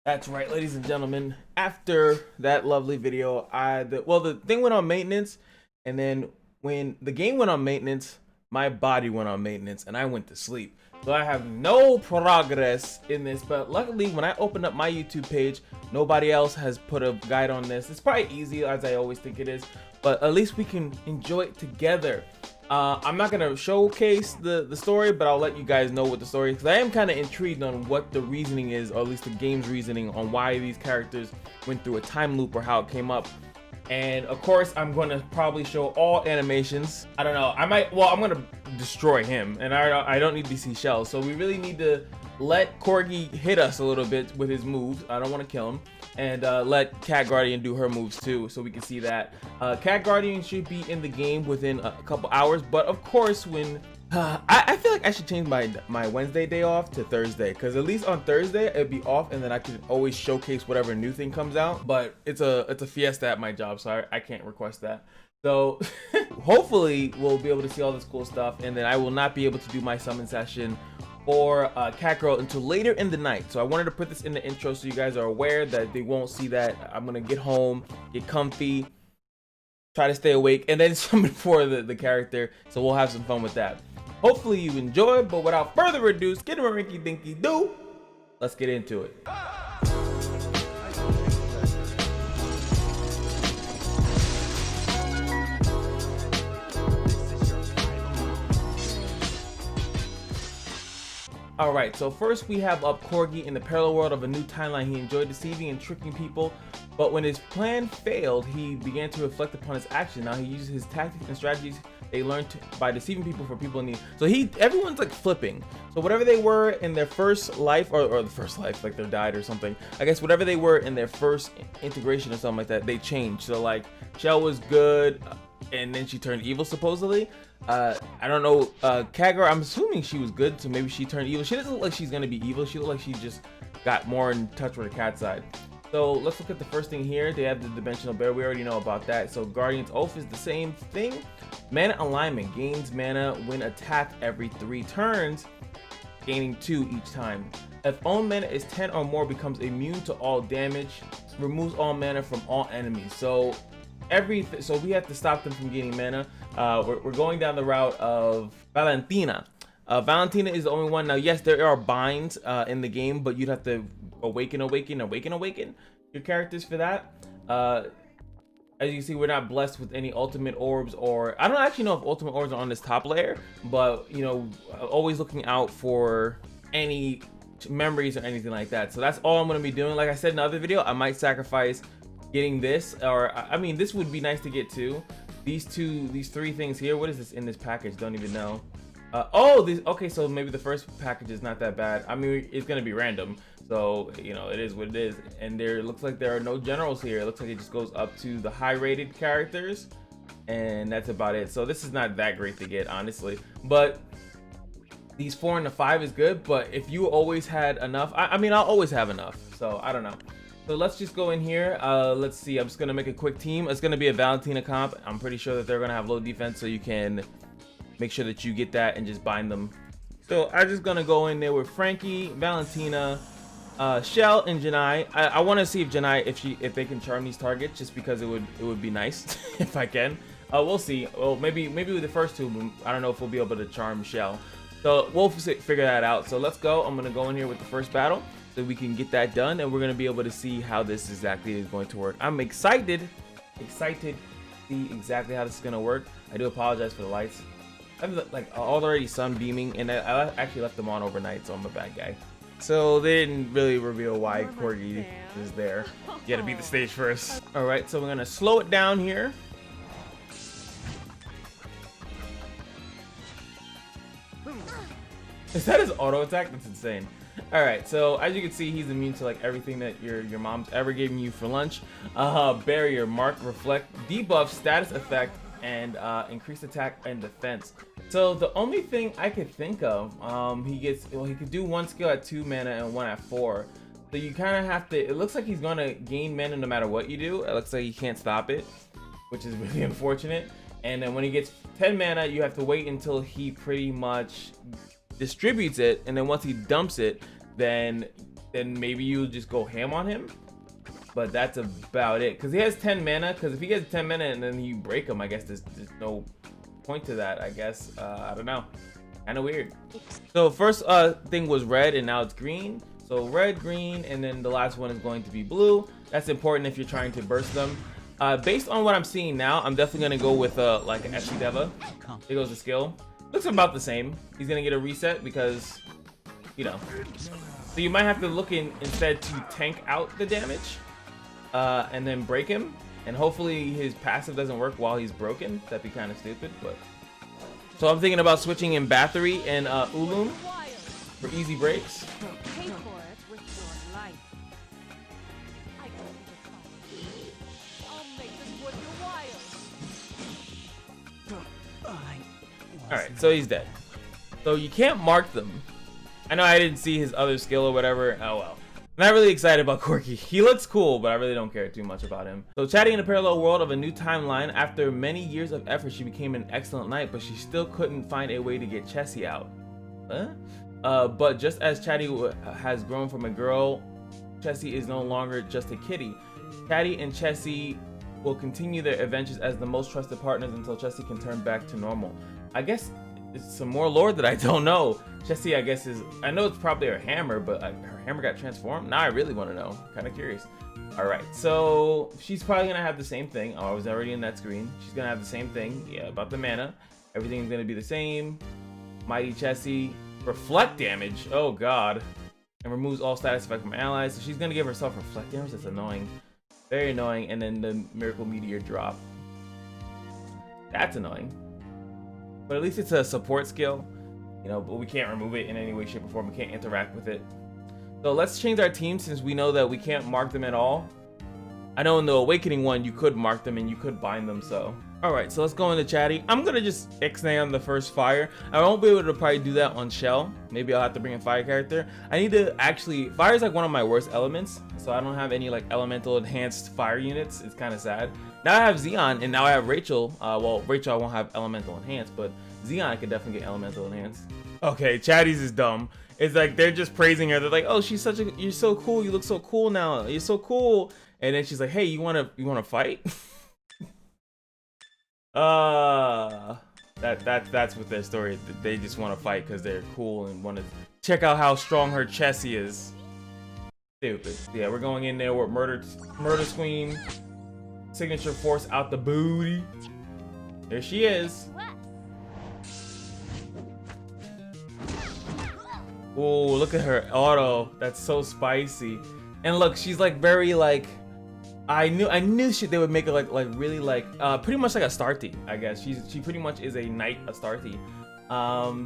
That's right, ladies and gentlemen. After that lovely video, the thing went on maintenance, and then when the game went on maintenance, my body went on maintenance, and I went to sleep. So I have no progress in this, but luckily when I opened up my YouTube page, nobody else has put a guide on this. It's probably easy, as I always think it is, but at least we can enjoy it together. I'm not gonna showcase the story, but I'll let you guys know what the story is, because I am kind of intrigued on what the reasoning is, or at least the game's reasoning on why these characters went through a time loop or how it came up. And of course, I'm going to probably show all animations. I don't know, I'm gonna destroy him, and I don't need to see shells, so we really need to let Corgi hit us a little bit with his moves. I don't want to kill him. And let Cat Guardian do her moves too, so we can see that. Cat Guardian should be in the game within a couple hours, but of course when I feel like I should change my Wednesday day off to Thursday, because at least on Thursday it'd be off, and then I can always showcase whatever new thing comes out. But it's a fiesta at my job, so I can't request that. So hopefully we'll be able to see all this cool stuff, and then I will not be able to do my summon session or Cat Girl until later in the night. So I wanted to put this in the intro so you guys are aware that they won't see that. I'm gonna get home, get comfy, try to stay awake, and then summon for the character. So we'll have some fun with that. Hopefully you enjoy, but without further ado, skid a rinky dinky do. Let's get into it. Alright, so first we have up Corgi in the parallel world of a new timeline. He enjoyed deceiving and tricking people, but when his plan failed, he began to reflect upon his action. Now he uses his tactics and strategies they learned by deceiving people for people in need. So everyone's like flipping. So whatever they were in their first life, or the first life, like they died or something, I guess whatever they were in their first integration or something like that, they changed. So like Shell was good, and then she turned evil supposedly. I don't know, Kagura, I'm assuming she was good, so maybe she turned evil. She doesn't look like she's gonna be evil. She looked like she just got more in touch with the cat side. So let's look at the first thing here. They have the dimensional bear. We already know about that. So Guardian's Oath is the same thing. Mana alignment gains mana when attacked every 3 turns, gaining 2 each time. If own mana is 10 or more, becomes immune to all damage, removes all mana from all enemies. So so we have to stop them from gaining mana. We're going down the route of Valentina. Valentina is the only one. Now, yes, there are binds in the game, but you'd have to awaken your characters for that. As you can see, we're not blessed with any ultimate orbs, or I don't actually know if ultimate orbs are on this top layer, but you know, always looking out for any memories or anything like that. So that's all I'm going to be doing. Like I said in the other video, I might sacrifice getting this, or I mean, this would be nice to get too. These 3 things here. What is this in this package? Don't even know. Okay, so maybe the first package is not that bad. I mean, it's gonna be random, so you know, it is what it is. And it looks like there are no generals here. It looks like it just goes up to the high rated characters, and that's about it. So this is not that great to get, honestly, but these 4 and the 5 is good. But if you always had enough, I mean, I'll always have enough, so I don't know. So let's just go in here. Let's see, I'm just gonna make a quick team. It's gonna be a Valentina comp. I'm pretty sure that they're gonna have low defense, so you can make sure that you get that and just bind them. So I'm just gonna go in there with Frankie, Valentina, Shell, and Janai. I want to see if Janai, if they can charm these targets, just because it would be nice if I can. We'll see. Well, maybe with the first 2, I don't know if we'll be able to charm Shell. So we'll figure that out. So let's go. I'm gonna go in here with the first battle, so we can get that done, and we're gonna be able to see how this exactly is going to work. I'm excited to see exactly how this is gonna work. I do apologize for the lights. I'm like already sunbeaming, and I actually left them on overnight, so I'm a bad guy. So they didn't really reveal why Corgi is there. You gotta beat the stage first. All right, so we're gonna slow it down here. Is that his auto attack? That's insane. All right, so as you can see, he's immune to like everything that your mom's ever given you for lunch. Barrier, mark, reflect, debuff, status effect, and increased attack and defense. So the only thing I could think of, he could do 1 skill at 2 mana and 1 at 4. So you kind of have to, it looks like he's gonna gain mana no matter what you do. It looks like you can't stop it, which is really unfortunate. And then when he gets 10 mana, you have to wait until he pretty much distributes it, and then once he dumps it, then then maybe you just go ham on him. But that's about it. Because he has 10 mana. Because if he gets 10 mana and then you break him, I guess there's no point to that, I guess. I don't know. Kind of weird. So first thing was red and now it's green. So red, green, and then the last one is going to be blue. That's important if you're trying to burst them. Based on what I'm seeing now, I'm definitely going to go with like an FC Deva. Here goes the skill. Looks about the same. He's going to get a reset because, you know. So you might have to look instead to tank out the damage. And then break him, and hopefully his passive doesn't work while he's broken. That'd be kind of stupid, but so I'm thinking about switching in Bathory and Ulum for easy breaks. Alright, so he's dead. So you can't mark them. I know I didn't see his other skill or whatever. Oh well. Not really excited about Corgi. He looks cool, but I really don't care too much about him. So Chatty in a parallel world of a new timeline. After many years of effort, she became an excellent knight, but she still couldn't find a way to get Chessie out. Huh? But just as Chatty has grown from a girl, Chessie is no longer just a kitty. Chatty and Chessie will continue their adventures as the most trusted partners until Chessie can turn back to normal. I guess it's some more lore that I don't know. Chessie, I guess, is... I know it's probably her hammer, but her hammer got transformed? Now I really want to know. Kind of curious. Alright, so she's probably going to have the same thing. Oh, I was already in that screen. She's going to have the same thing. Yeah, about the mana. Everything's going to be the same. Mighty Chessie. Reflect damage. Oh, God. And removes all status effect from allies. So she's going to give herself reflect damage. That's annoying. Very annoying. And then the Miracle Meteor drop. That's annoying. But at least it's a support skill. You know, but we can't remove it in any way, shape, or form. We can't interact with it. So let's change our team since we know that we can't mark them at all. I know in the Awakening one, you could mark them and you could bind them, so. Alright, so let's go into Chatty. I'm gonna just X-nay on the first fire. I won't be able to probably do that on Shell. Maybe I'll have to bring a fire character. I need to actually, fire is like one of my worst elements. So I don't have any like elemental enhanced fire units. It's kind of sad. Now I have Xeon and now I have Rachel. Well, Rachel I won't have elemental enhanced, but Xeon I could definitely get elemental enhanced. Okay, Chatty's is dumb. It's like they're just praising her. They're like, "Oh, she's such a, you're so cool. You look so cool now. You're so cool." And then she's like, "Hey, you wanna fight?" That's what their story. They just want to fight because they're cool and want to check out how strong her Chessie is. Stupid. Yeah, we're going in there with Murder Queen. Signature force out the booty. There she is. Oh, look at her auto. That's so spicy. And look, she's like very like, I knew they would make her like really like pretty much like Astarte, I guess. She pretty much is a knight Astarte.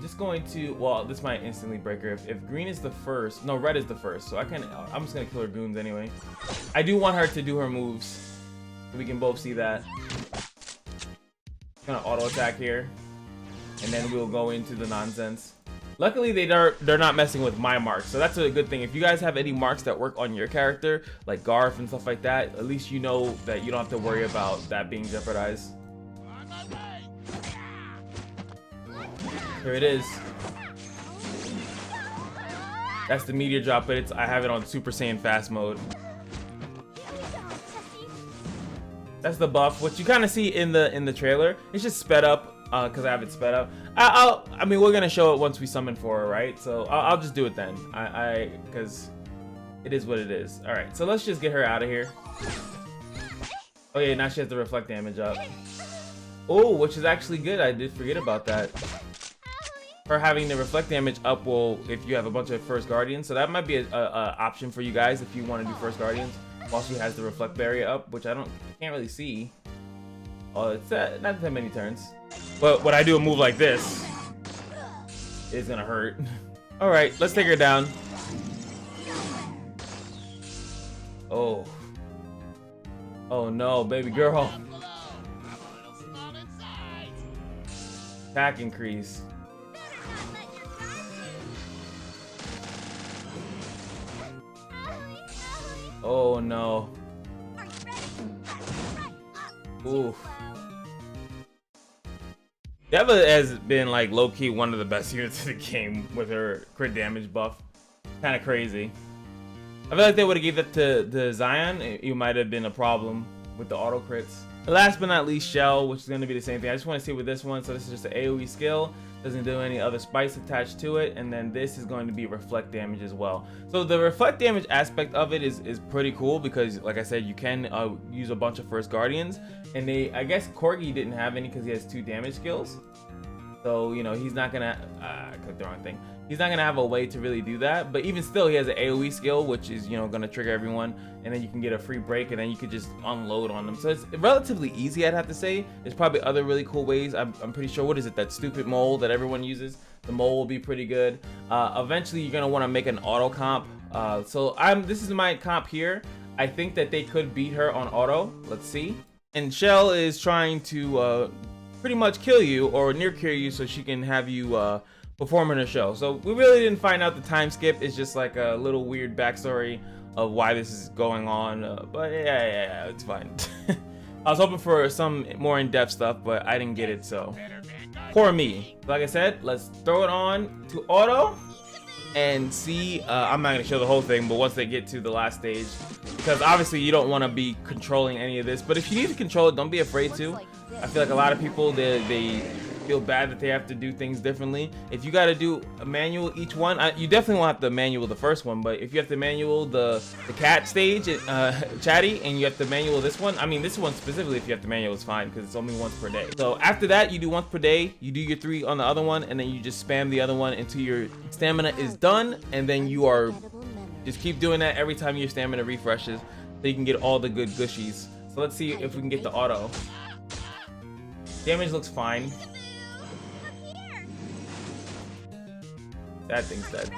Just going to, well, this might instantly break her if green is the first. No, red is the first. So I'm just gonna kill her goons anyway. I do want her to do her moves. So we can both see that. Gonna auto attack here. And then we'll go into the nonsense. Luckily, they're not messing with my marks, so that's a good thing. If you guys have any marks that work on your character, like Garth and stuff like that, at least you know that you don't have to worry about that being jeopardized. Here it is. That's the meteor drop, but I have it on Super Saiyan fast mode. That's the buff, which you kind of see in the trailer. It's just sped up. Because I have it sped up. I mean, we're gonna show it once we summon for her, right? So I'll just do it then. Because it is what it is. All right, so let's just get her out of here. Oh yeah, now she has the reflect damage up. Oh, which is actually good. I did forget about that. Her having the reflect damage up will, if you have a bunch of first guardians, so that might be a option for you guys if you want to do first guardians while she has the reflect barrier up, which I can't really see. Oh, it's not that many turns. But when I do a move like this, it's gonna hurt. All right, let's take her down. Oh. Oh no, baby girl. Attack increase. Oh no. Oof. Deva has been like low-key one of the best units in the game with her crit damage buff. Kind of crazy. I feel like they would have gave that to Zion. It might have been a problem with the auto crits. Last but not least, Shell, which is going to be the same thing. I just want to see with this one. So this is just an AoE skill. Doesn't do any other spikes attached to it. And then this is going to be reflect damage as well. So the reflect damage aspect of it is pretty cool because, like I said, you can use a bunch of First Guardians. And I guess Corgi didn't have any because he has 2 damage skills. So, you know, he's not going to... I clicked the wrong thing. He's not going to have a way to really do that. But even still, he has an AoE skill, which is, you know, going to trigger everyone. And then you can get a free break, and then you could just unload on them. So it's relatively easy, I'd have to say. There's probably other really cool ways. I'm pretty sure, what is it, that stupid mole that everyone uses? The mole will be pretty good. Eventually, you're going to want to make an auto comp. This is my comp here. I think that they could beat her on auto. Let's see. And Shell is trying to pretty much kill you, or near kill you, so she can have you perform in her show. So we really didn't find out the time skip. It's just like a little weird backstory of why this is going on, but yeah, it's fine. I was hoping for some more in-depth stuff, but I didn't get it, so poor me. Like I said, let's throw it on to auto and see. I'm not gonna show the whole thing, but once they get to the last stage, because obviously you don't want to be controlling any of this, but if you need to control it, don't be afraid to. I feel like a lot of people, they feel bad that they have to do things differently. If you got to do a manual each one, you definitely won't have to manual the first one, but if you have to manual the cat stage, Chatty, and you have to manual this one, I mean this one specifically, if you have to manual, it's fine because it's only once per day. So after that, you do once per day, you do your 3 on the other one, and then you just spam the other one until your stamina is done, and then you are just keep doing that every time your stamina refreshes so you can get all the good gushies. So let's see if we can get the auto. Damage looks fine. That thing's dead.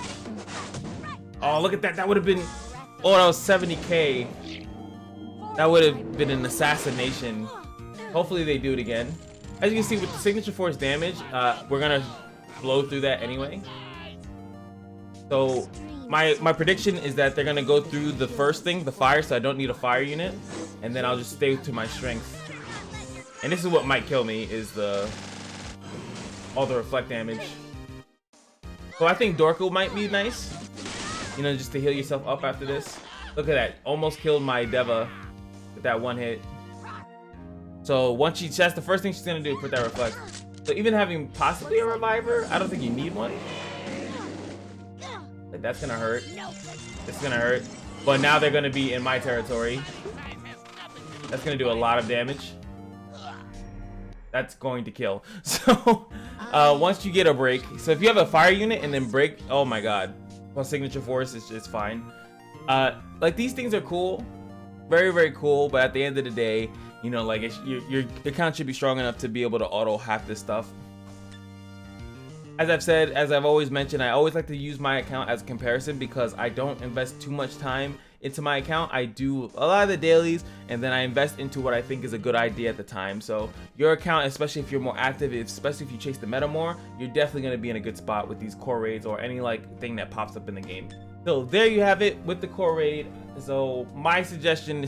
Oh, look at that. That would have been... Oh, that was 70k. That would have been an assassination. Hopefully they do it again. As you can see, with the signature force damage, we're going to blow through that anyway. So my prediction is that they're going to go through the first thing, the fire, so I don't need a fire unit. And then I'll just stay to my strength. And this is what might kill me, is all the reflect damage. So I think Dorko might be nice, you know, just to heal yourself up after this. Look at that, almost killed my Deva with that one hit. So once that's the first thing she's gonna do, put that reflect. So even having possibly a reviver, I don't think you need one. Like that's gonna hurt. It's gonna hurt. But now they're gonna be in my territory. That's gonna do a lot of damage. That's going to kill. So once you get a break, so if you have a fire unit and then break, oh my god, plus signature force is just fine. Like these things are cool, very cool, but at the end of the day, you know, like your account should be strong enough to be able to auto half this stuff. As I've said, as I've always mentioned, I always like to use my account as a comparison because I don't invest too much time into my account. I do a lot of the dailies and then I invest into what I think is a good idea at the time. So your account, especially if you're more active, especially if you chase the meta more, you're definitely going to be in a good spot with these core raids or any like thing that pops up in the game. So there you have it with the core raid. So my suggestion,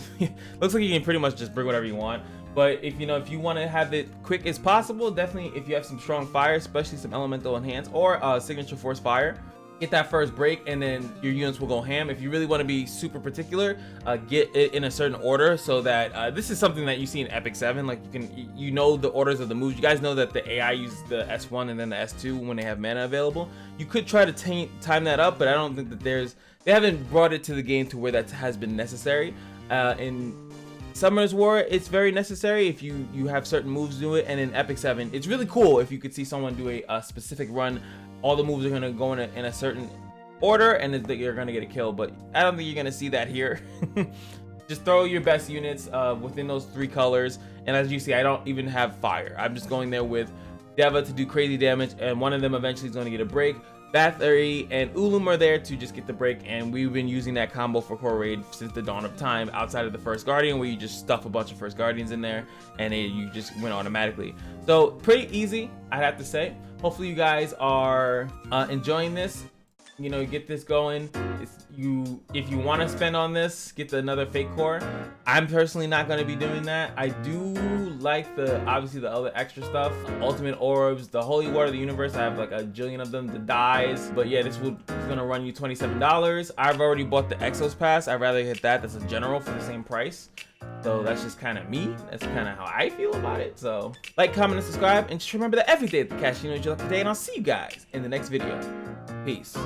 looks like you can pretty much just bring whatever you want. But if you want to have it quick as possible, definitely if you have some strong fire, especially some elemental enhance or signature force fire, get that first break and then your units will go ham. If you really want to be super particular, get it in a certain order so that this is something that you see in Epic 7. Like you know the orders of the moves. You guys know that the AI uses the S1 and then the S2 when they have mana available. You could try to time that up, but I don't think that they haven't brought it to the game to where that has been necessary. In Summer's War, it's very necessary if you have certain moves do it, and in Epic 7, it's really cool if you could see someone do a specific run. All the moves are going to go in a certain order, and you're going to get a kill, but I don't think you're going to see that here. Just throw your best units within those 3 colors, and as you see, I don't even have fire. I'm just going there with Deva to do crazy damage, and one of them eventually is going to get a break. Bathory and Ulum are there to just get the break, and we've been using that combo for core raid since the dawn of time, outside of the first guardian where you just stuff a bunch of first guardians in there and you just win automatically. So pretty easy, I'd have to say. Hopefully you guys are enjoying this. you know, get this going. If you want to spend on this, get another fake core. I'm personally not going to be doing that. I do like obviously the other extra stuff, ultimate orbs, the holy water of the universe. I have like a jillion of them, the dyes. But yeah, this is going to run you $27. I've already bought the Exos pass. I'd rather hit that. That's a general for the same price. So that's just kind of me. That's kind of how I feel about it. So like, comment, and subscribe, and just remember that every day at the Kashino is your lucky day, and I'll see you guys in the next video. Peace.